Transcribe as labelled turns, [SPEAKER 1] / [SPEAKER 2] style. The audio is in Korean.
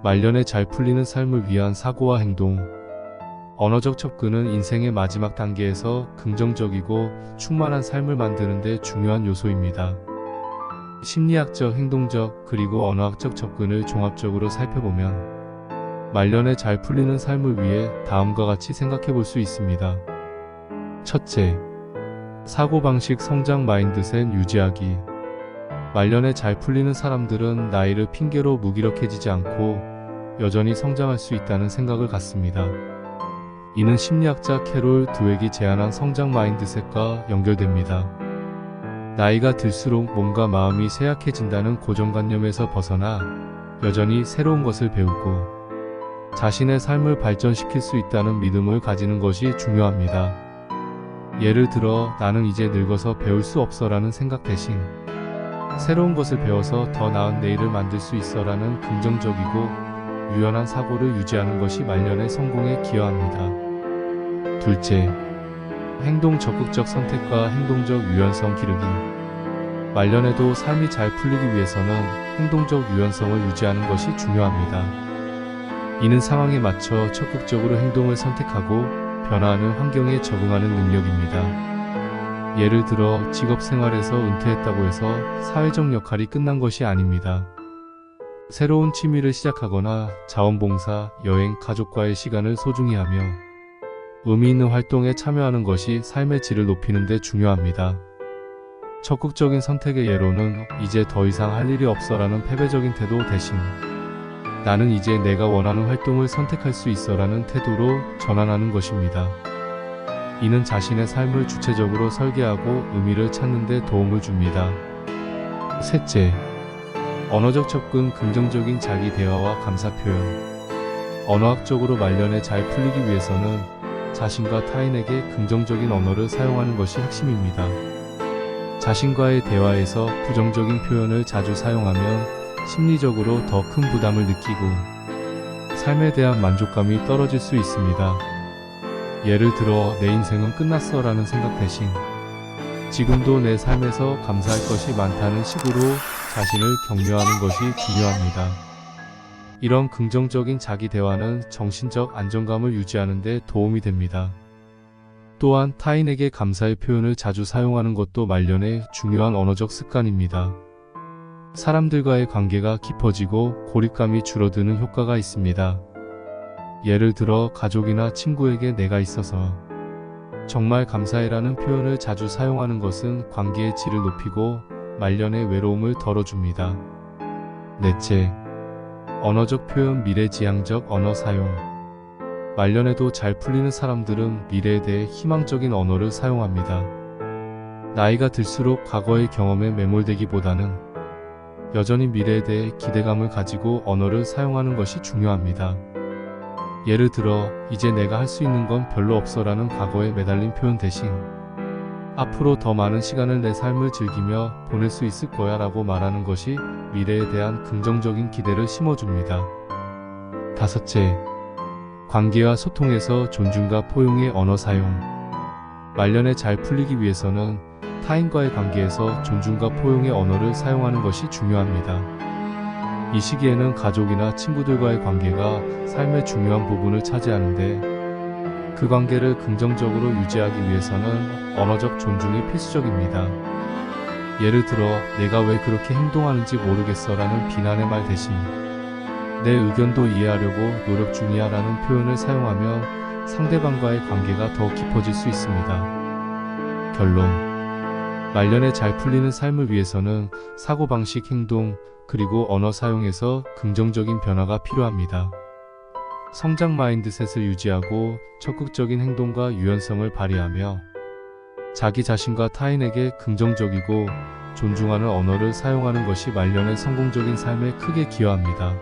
[SPEAKER 1] 말년에 잘 풀리는 삶을 위한 사고와 행동. 언어적 접근은 인생의 마지막 단계에서 긍정적이고 충만한 삶을 만드는 데 중요한 요소입니다. 심리학적, 행동적, 그리고 언어학적 접근을 종합적으로 살펴보면 말년에 잘 풀리는 삶을 위해 다음과 같이 생각해 볼 수 있습니다. 첫째, 사고방식 성장 마인드셋 유지하기. 말년에 잘 풀리는 사람들은 나이를 핑계로 무기력해지지 않고 여전히 성장할 수 있다는 생각을 갖습니다. 이는 심리학자 캐롤 드웩이 제안한 성장 마인드셋과 연결됩니다. 나이가 들수록 몸과 마음이 쇠약해진다는 고정관념에서 벗어나 여전히 새로운 것을 배우고 자신의 삶을 발전시킬 수 있다는 믿음을 가지는 것이 중요합니다. 예를 들어 나는 이제 늙어서 배울 수 없어 라는 생각 대신 새로운 것을 배워서 더 나은 내일을 만들 수 있어 라는 긍정적이고 유연한 사고를 유지하는 것이 말년의 성공에 기여합니다. 둘째, 행동 적극적 선택과 행동적 유연성 기르기. 말년에도 삶이 잘 풀리기 위해서는 행동적 유연성을 유지하는 것이 중요합니다. 이는 상황에 맞춰 적극적으로 행동을 선택하고 변화하는 환경에 적응하는 능력입니다. 예를 들어 직업 생활에서 은퇴했다고 해서 사회적 역할이 끝난 것이 아닙니다. 새로운 취미를 시작하거나 자원봉사, 여행, 가족과의 시간을 소중히 하며 의미 있는 활동에 참여하는 것이 삶의 질을 높이는 데 중요합니다. 적극적인 선택의 예로는 이제 더 이상 할 일이 없어라는 패배적인 태도 대신 나는 이제 내가 원하는 활동을 선택할 수 있어라는 태도로 전환하는 것입니다. 이는 자신의 삶을 주체적으로 설계하고 의미를 찾는 데 도움을 줍니다. 셋째, 언어적 접근, 긍정적인 자기 대화와 감사 표현. 언어학적으로 말년에 잘 풀리기 위해서는 자신과 타인에게 긍정적인 언어를 사용하는 것이 핵심입니다. 자신과의 대화에서 부정적인 표현을 자주 사용하면 심리적으로 더 큰 부담을 느끼고 삶에 대한 만족감이 떨어질 수 있습니다. 예를 들어 내 인생은 끝났어 라는 생각 대신 지금도 내 삶에서 감사할 것이 많다는 식으로 자신을 격려하는 것이 중요합니다. 이런 긍정적인 자기 대화는 정신적 안정감을 유지하는 데 도움이 됩니다. 또한 타인에게 감사의 표현을 자주 사용하는 것도 말년의 중요한 언어적 습관입니다. 사람들과의 관계가 깊어지고 고립감이 줄어드는 효과가 있습니다. 예를 들어 가족이나 친구에게 내가 있어서 정말 감사해라는 표현을 자주 사용하는 것은 관계의 질을 높이고 말년의 외로움을 덜어줍니다. 넷째, 언어적 표현 미래지향적 언어 사용. 말년에도 잘 풀리는 사람들은 미래에 대해 희망적인 언어를 사용합니다. 나이가 들수록 과거의 경험에 매몰되기보다는 여전히 미래에 대해 기대감을 가지고 언어를 사용하는 것이 중요합니다. 예를 들어 이제 내가 할 수 있는 건 별로 없어 라는 과거에 매달린 표현 대신 앞으로 더 많은 시간을 내 삶을 즐기며 보낼 수 있을 거야 라고 말하는 것이 미래에 대한 긍정적인 기대를 심어줍니다. 다섯째, 관계와 소통에서 존중과 포용의 언어 사용. 말년에 잘 풀리기 위해서는 타인과의 관계에서 존중과 포용의 언어를 사용하는 것이 중요합니다. 이 시기에는 가족이나 친구들과의 관계가 삶의 중요한 부분을 차지하는데 그 관계를 긍정적으로 유지하기 위해서는 언어적 존중이 필수적입니다. 예를 들어 내가 왜 그렇게 행동하는지 모르겠어 라는 비난의 말 대신 내 의견도 이해하려고 노력 중이야 라는 표현을 사용하면 상대방과의 관계가 더 깊어질 수 있습니다. 결론, 말년에 잘 풀리는 삶을 위해서는 사고방식, 행동, 그리고 언어 사용에서 긍정적인 변화가 필요합니다. 성장 마인드셋을 유지하고 적극적인 행동과 유연성을 발휘하며 자기 자신과 타인에게 긍정적이고 존중하는 언어를 사용하는 것이 말년의 성공적인 삶에 크게 기여합니다.